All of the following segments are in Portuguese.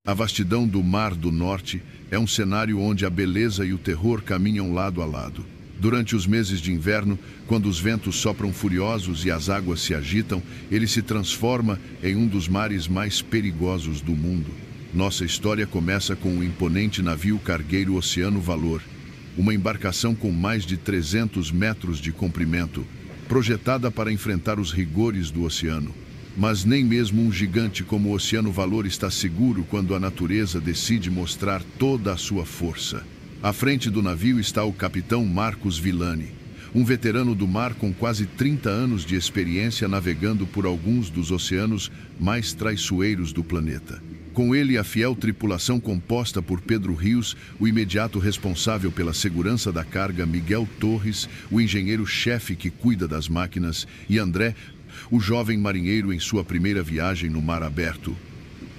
A vastidão do Mar do Norte é um cenário onde a beleza e o terror caminham lado a lado. Durante os meses de inverno, quando os ventos sopram furiosos e as águas se agitam, ele se transforma em um dos mares mais perigosos do mundo. Nossa história começa com o imponente navio cargueiro Oceano Valor, uma embarcação com mais de 300 metros de comprimento, projetada para enfrentar os rigores do oceano. Mas nem mesmo um gigante como o Oceano Valor está seguro quando a natureza decide mostrar toda a sua força. À frente do navio está o capitão Marcos Villani, um veterano do mar com quase 30 anos de experiência navegando por alguns dos oceanos mais traiçoeiros do planeta. Com ele, a fiel tripulação composta por Pedro Rios, o imediato responsável pela segurança da carga, Miguel Torres, o engenheiro-chefe que cuida das máquinas, e André, o jovem marinheiro em sua primeira viagem no mar aberto.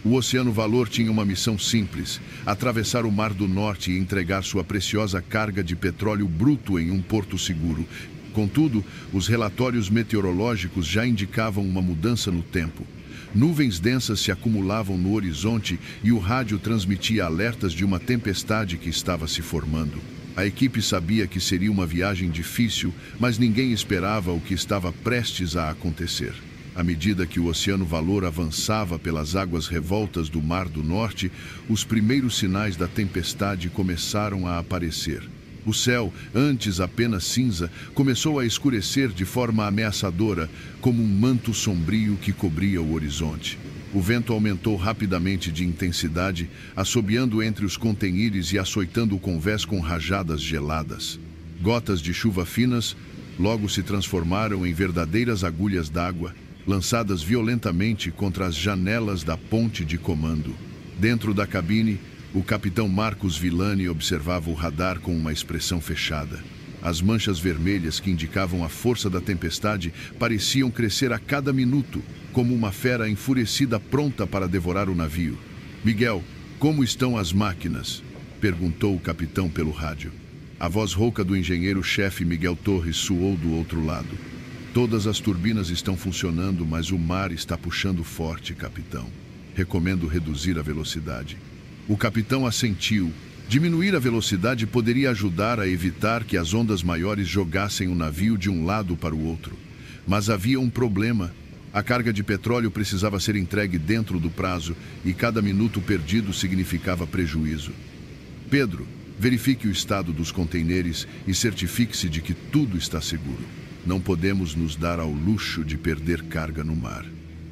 O Oceano Valor tinha uma missão simples: atravessar o Mar do Norte e entregar sua preciosa carga de petróleo bruto em um porto seguro. Contudo, os relatórios meteorológicos já indicavam uma mudança no tempo. Nuvens densas se acumulavam no horizonte e o rádio transmitia alertas de uma tempestade que estava se formando. A equipe sabia que seria uma viagem difícil, mas ninguém esperava o que estava prestes a acontecer. À medida que o Oceano Valor avançava pelas águas revoltas do Mar do Norte, os primeiros sinais da tempestade começaram a aparecer. O céu, antes apenas cinza, começou a escurecer de forma ameaçadora, como um manto sombrio que cobria o horizonte. O vento aumentou rapidamente de intensidade, assobiando entre os contenires e açoitando o convés com rajadas geladas. Gotas de chuva finas logo se transformaram em verdadeiras agulhas d'água, lançadas violentamente contra as janelas da ponte de comando. Dentro da cabine, o capitão Marcos Villani observava o radar com uma expressão fechada. As manchas vermelhas que indicavam a força da tempestade pareciam crescer a cada minuto, como uma fera enfurecida pronta para devorar o navio. "Miguel, como estão as máquinas?" perguntou o capitão pelo rádio. A voz rouca do engenheiro-chefe Miguel Torres soou do outro lado. "Todas as turbinas estão funcionando, mas o mar está puxando forte, capitão. Recomendo reduzir a velocidade." O capitão assentiu. Diminuir a velocidade poderia ajudar a evitar que as ondas maiores jogassem o navio de um lado para o outro. Mas havia um problema. A carga de petróleo precisava ser entregue dentro do prazo e cada minuto perdido significava prejuízo. "Pedro, verifique o estado dos contêineres e certifique-se de que tudo está seguro. Não podemos nos dar ao luxo de perder carga no mar."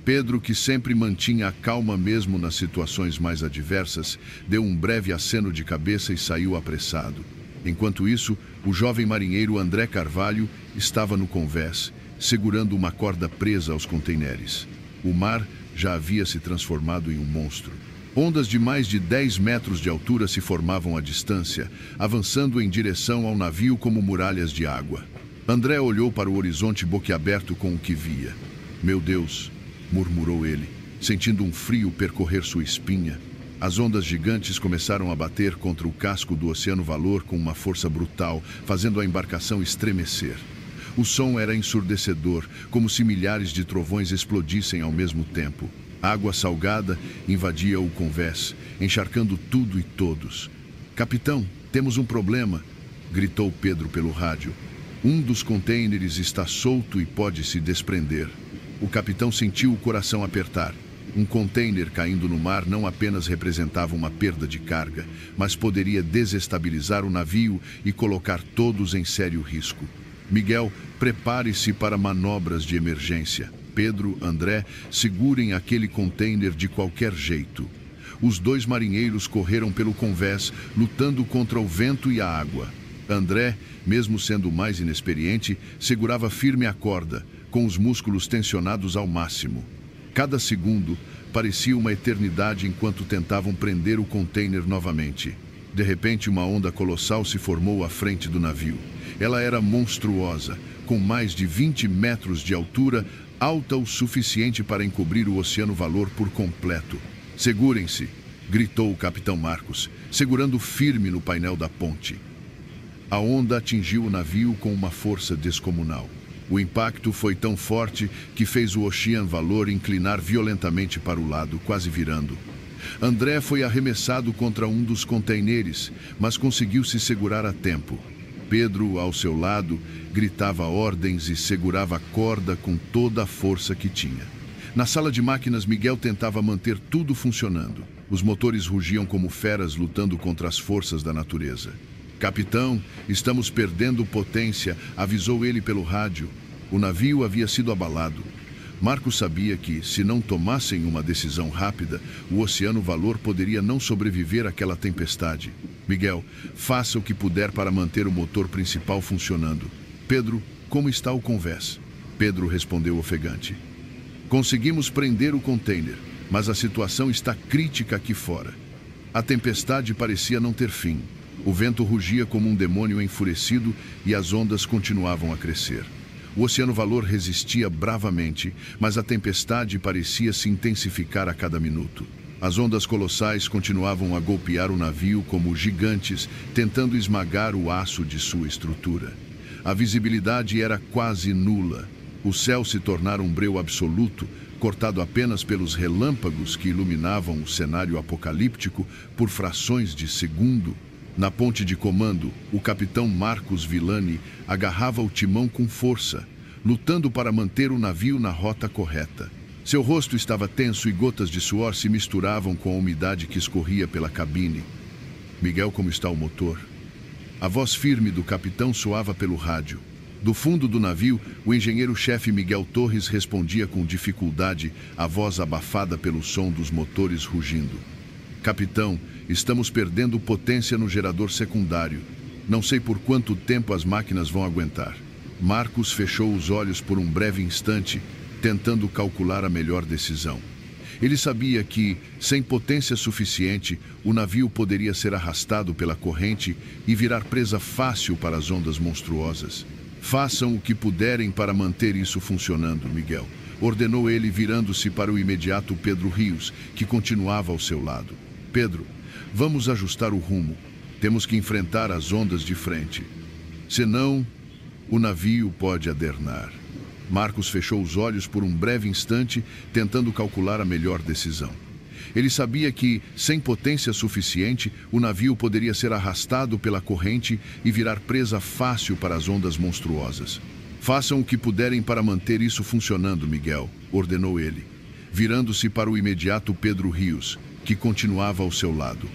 Pedro, que sempre mantinha a calma mesmo nas situações mais adversas, deu um breve aceno de cabeça e saiu apressado. Enquanto isso, o jovem marinheiro André Carvalho estava no convés, segurando uma corda presa aos contêineres. O mar já havia se transformado em um monstro. Ondas de mais de 10 metros de altura se formavam à distância, avançando em direção ao navio como muralhas de água. André olhou para o horizonte boquiaberto com o que via. "Meu Deus!" murmurou ele, sentindo um frio percorrer sua espinha. As ondas gigantes começaram a bater contra o casco do Oceano Valor com uma força brutal, fazendo a embarcação estremecer. O som era ensurdecedor, como se milhares de trovões explodissem ao mesmo tempo. Água salgada invadia o convés, encharcando tudo e todos. "Capitão, temos um problema!" gritou Pedro pelo rádio. "Um dos contêineres está solto e pode se desprender." O capitão sentiu o coração apertar. Um contêiner caindo no mar não apenas representava uma perda de carga, mas poderia desestabilizar o navio e colocar todos em sério risco. "Miguel, prepare-se para manobras de emergência. Pedro, André, segurem aquele contêiner de qualquer jeito." Os dois marinheiros correram pelo convés, lutando contra o vento e a água. André, mesmo sendo mais inexperiente, segurava firme a corda, com os músculos tensionados ao máximo. Cada segundo parecia uma eternidade enquanto tentavam prender o container novamente. De repente, uma onda colossal se formou à frente do navio. Ela era monstruosa, com mais de 20 metros de altura, alta o suficiente para encobrir o Oceano Valor por completo. "Segurem-se!" gritou o capitão Marcos, segurando firme no painel da ponte. A onda atingiu o navio com uma força descomunal. O impacto foi tão forte que fez o Oceano Valor inclinar violentamente para o lado, quase virando. André foi arremessado contra um dos contêineres, mas conseguiu se segurar a tempo. Pedro, ao seu lado, gritava ordens e segurava a corda com toda a força que tinha. Na sala de máquinas, Miguel tentava manter tudo funcionando. Os motores rugiam como feras lutando contra as forças da natureza. "Capitão, estamos perdendo potência", avisou ele pelo rádio. O navio havia sido abalado. Marcos sabia que, se não tomassem uma decisão rápida, o Oceano Valor poderia não sobreviver àquela tempestade. "Miguel, faça o que puder para manter o motor principal funcionando." "Pedro, como está o convés?" Pedro respondeu ofegante. "Conseguimos prender o container, mas a situação está crítica aqui fora." A tempestade parecia não ter fim. O vento rugia como um demônio enfurecido e as ondas continuavam a crescer. O Oceano Valor resistia bravamente, mas a tempestade parecia se intensificar a cada minuto. As ondas colossais continuavam a golpear o navio como gigantes, tentando esmagar o aço de sua estrutura. A visibilidade era quase nula. O céu se tornara um breu absoluto, cortado apenas pelos relâmpagos que iluminavam o cenário apocalíptico por frações de segundo. Na ponte de comando, o capitão Marcos Villani agarrava o timão com força, lutando para manter o navio na rota correta. Seu rosto estava tenso e gotas de suor se misturavam com a umidade que escorria pela cabine. "Miguel, como está o motor?" A voz firme do capitão soava pelo rádio. Do fundo do navio, o engenheiro-chefe Miguel Torres respondia com dificuldade, a voz abafada pelo som dos motores rugindo. "Capitão, estamos perdendo potência no gerador secundário. Não sei por quanto tempo as máquinas vão aguentar." Marcos fechou os olhos por um breve instante, tentando calcular a melhor decisão. Ele sabia que, sem potência suficiente, o navio poderia ser arrastado pela corrente e virar presa fácil para as ondas monstruosas. "Façam o que puderem para manter isso funcionando, Miguel", ordenou ele, virando-se para o imediato Pedro Rios, que continuava ao seu lado. "Pedro, vamos ajustar o rumo. Temos que enfrentar as ondas de frente. Senão, o navio pode adernar." Marcos fechou os olhos por um breve instante, tentando calcular a melhor decisão. Ele sabia que, sem potência suficiente, o navio poderia ser arrastado pela corrente e virar presa fácil para as ondas monstruosas. "Façam o que puderem para manter isso funcionando, Miguel", ordenou ele, virando-se para o imediato Pedro Rios, que continuava ao seu lado.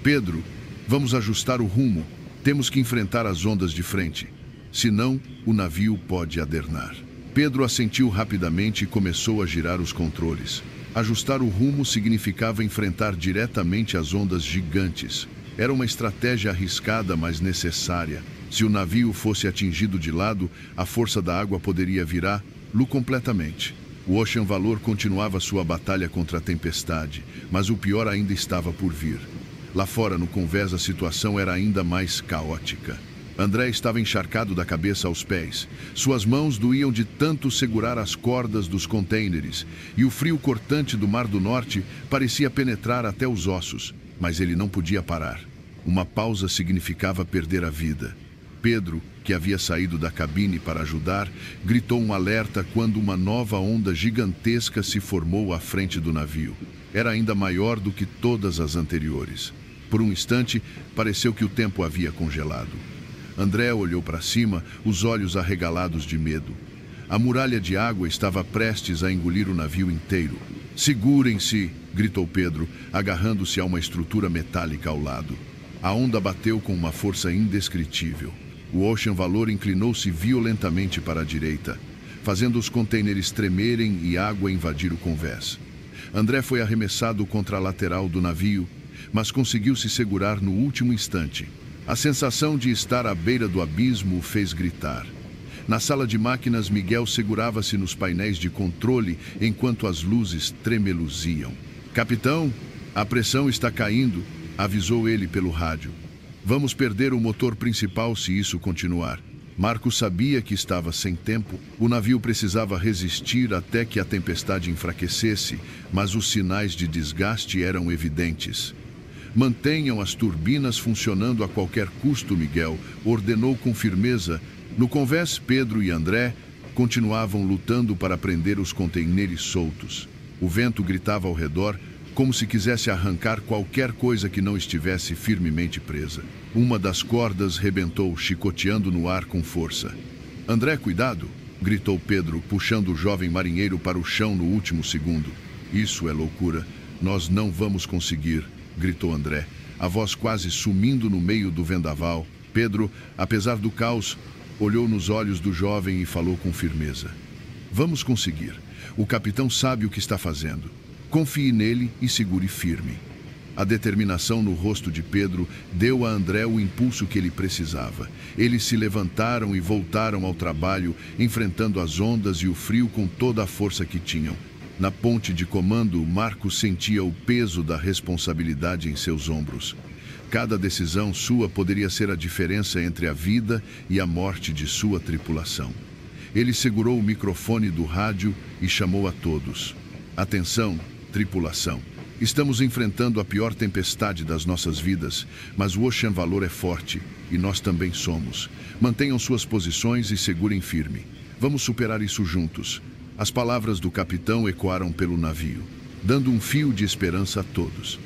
"Pedro, vamos ajustar o rumo. Temos que enfrentar as ondas de frente. Senão, o navio pode adernar." Pedro assentiu rapidamente e começou a girar os controles. Ajustar o rumo significava enfrentar diretamente as ondas gigantes. Era uma estratégia arriscada, mas necessária. Se o navio fosse atingido de lado, a força da água poderia virá-lo completamente. O Ocean Valor continuava sua batalha contra a tempestade, mas o pior ainda estava por vir. Lá fora, no convés, a situação era ainda mais caótica. André estava encharcado da cabeça aos pés. Suas mãos doíam de tanto segurar as cordas dos contêineres, e o frio cortante do Mar do Norte parecia penetrar até os ossos, mas ele não podia parar. Uma pausa significava perder a vida. Pedro, que havia saído da cabine para ajudar, gritou um alerta quando uma nova onda gigantesca se formou à frente do navio. Era ainda maior do que todas as anteriores. Por um instante, pareceu que o tempo havia congelado. André olhou para cima, os olhos arregalados de medo. A muralha de água estava prestes a engolir o navio inteiro. "Segurem-se!" gritou Pedro, agarrando-se a uma estrutura metálica ao lado. A onda bateu com uma força indescritível. O Ocean Valor inclinou-se violentamente para a direita, fazendo os contêineres tremerem e água invadir o convés. André foi arremessado contra a lateral do navio, mas conseguiu se segurar no último instante. A sensação de estar à beira do abismo o fez gritar. Na sala de máquinas, Miguel segurava-se nos painéis de controle enquanto as luzes tremeluziam. "Capitão, a pressão está caindo", avisou ele pelo rádio. "Vamos perder o motor principal se isso continuar." Marcos sabia que estava sem tempo. O navio precisava resistir até que a tempestade enfraquecesse, mas os sinais de desgaste eram evidentes. "Mantenham as turbinas funcionando a qualquer custo", Miguel ordenou com firmeza. No convés, Pedro e André continuavam lutando para prender os contêineres soltos. O vento gritava ao redor, como se quisesse arrancar qualquer coisa que não estivesse firmemente presa. Uma das cordas rebentou, chicoteando no ar com força. "André, cuidado!" gritou Pedro, puxando o jovem marinheiro para o chão no último segundo. "Isso é loucura. Nós não vamos conseguir", gritou André, a voz quase sumindo no meio do vendaval. Pedro, apesar do caos, olhou nos olhos do jovem e falou com firmeza: "Vamos conseguir. O capitão sabe o que está fazendo. Confie nele e segure firme." A determinação no rosto de Pedro deu a André o impulso que ele precisava. Eles se levantaram e voltaram ao trabalho, enfrentando as ondas e o frio com toda a força que tinham. Na ponte de comando, Marcos sentia o peso da responsabilidade em seus ombros. Cada decisão sua poderia ser a diferença entre a vida e a morte de sua tripulação. Ele segurou o microfone do rádio e chamou a todos: "Atenção, tripulação. Estamos enfrentando a pior tempestade das nossas vidas, mas o Ocean Valor é forte e nós também somos. Mantenham suas posições e segurem firme. Vamos superar isso juntos." As palavras do capitão ecoaram pelo navio, dando um fio de esperança a todos.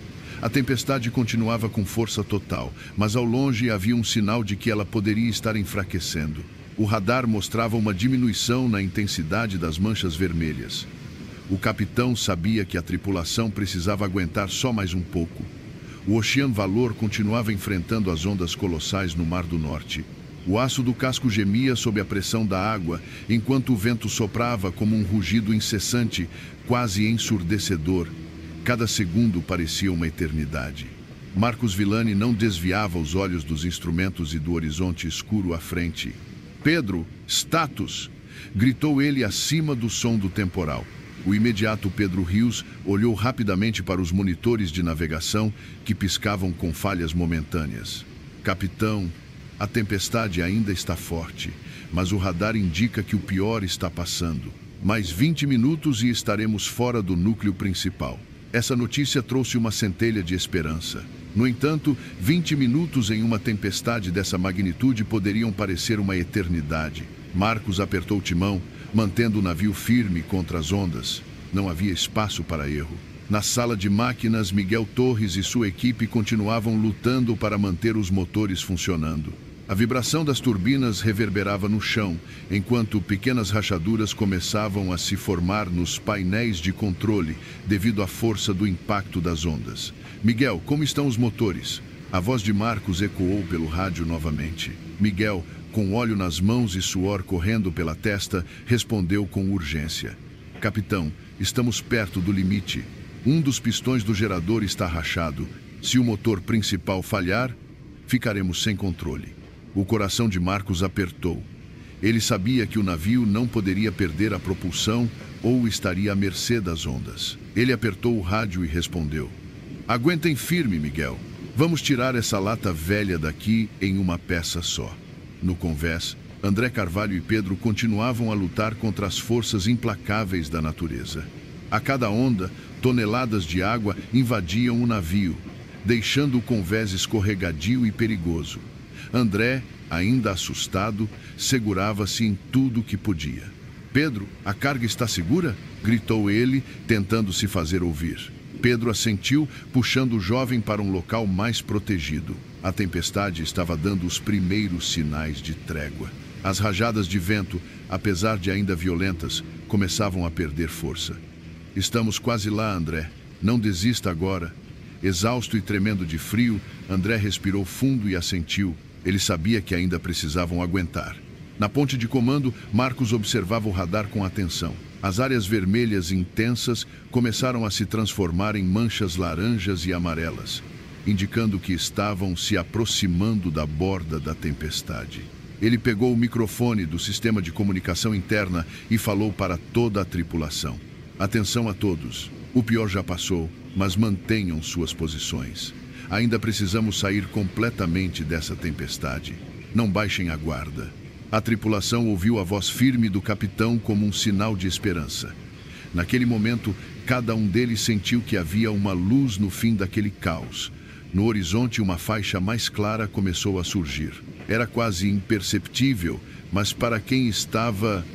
A tempestade continuava com força total, mas ao longe havia um sinal de que ela poderia estar enfraquecendo. O radar mostrava uma diminuição na intensidade das manchas vermelhas. O capitão sabia que a tripulação precisava aguentar só mais um pouco. O Ocean Valor continuava enfrentando as ondas colossais no Mar do Norte. O aço do casco gemia sob a pressão da água, enquanto o vento soprava como um rugido incessante, quase ensurdecedor. Cada segundo parecia uma eternidade. Marcos Villani não desviava os olhos dos instrumentos e do horizonte escuro à frente. "Pedro, status!" gritou ele acima do som do temporal. O imediato Pedro Rios olhou rapidamente para os monitores de navegação que piscavam com falhas momentâneas. "Capitão, a tempestade ainda está forte, mas o radar indica que o pior está passando. Mais 20 minutos e estaremos fora do núcleo principal." Essa notícia trouxe uma centelha de esperança. No entanto, 20 minutos em uma tempestade dessa magnitude poderiam parecer uma eternidade. Marcos apertou o timão, mantendo o navio firme contra as ondas. Não havia espaço para erro. Na sala de máquinas, Miguel Torres e sua equipe continuavam lutando para manter os motores funcionando. A vibração das turbinas reverberava no chão, enquanto pequenas rachaduras começavam a se formar nos painéis de controle devido à força do impacto das ondas. "Miguel, como estão os motores?" A voz de Marcos ecoou pelo rádio novamente. Miguel, com óleo nas mãos e suor correndo pela testa, respondeu com urgência: "Capitão, estamos perto do limite. Um dos pistões do gerador está rachado. Se o motor principal falhar, ficaremos sem controle." O coração de Marcos apertou. Ele sabia que o navio não poderia perder a propulsão ou estaria à mercê das ondas. Ele apertou o rádio e respondeu: "Aguentem firme, Miguel. Vamos tirar essa lata velha daqui em uma peça só." No convés, André Carvalho e Pedro continuavam a lutar contra as forças implacáveis da natureza. A cada onda, toneladas de água invadiam o navio, deixando o convés escorregadio e perigoso. André, ainda assustado, segurava-se em tudo que podia. "Pedro, a carga está segura?" gritou ele, tentando se fazer ouvir. Pedro assentiu, puxando o jovem para um local mais protegido. A tempestade estava dando os primeiros sinais de trégua. As rajadas de vento, apesar de ainda violentas, começavam a perder força. "Estamos quase lá, André. Não desista agora." Exausto e tremendo de frio, André respirou fundo e assentiu. Ele sabia que ainda precisavam aguentar. Na ponte de comando, Marcos observava o radar com atenção. As áreas vermelhas intensas começaram a se transformar em manchas laranjas e amarelas, indicando que estavam se aproximando da borda da tempestade. Ele pegou o microfone do sistema de comunicação interna e falou para toda a tripulação: "Atenção a todos. O pior já passou, mas mantenham suas posições. Ainda precisamos sair completamente dessa tempestade. Não baixem a guarda." A tripulação ouviu a voz firme do capitão como um sinal de esperança. Naquele momento, cada um deles sentiu que havia uma luz no fim daquele caos. No horizonte, uma faixa mais clara começou a surgir. Era quase imperceptível, mas para quem estava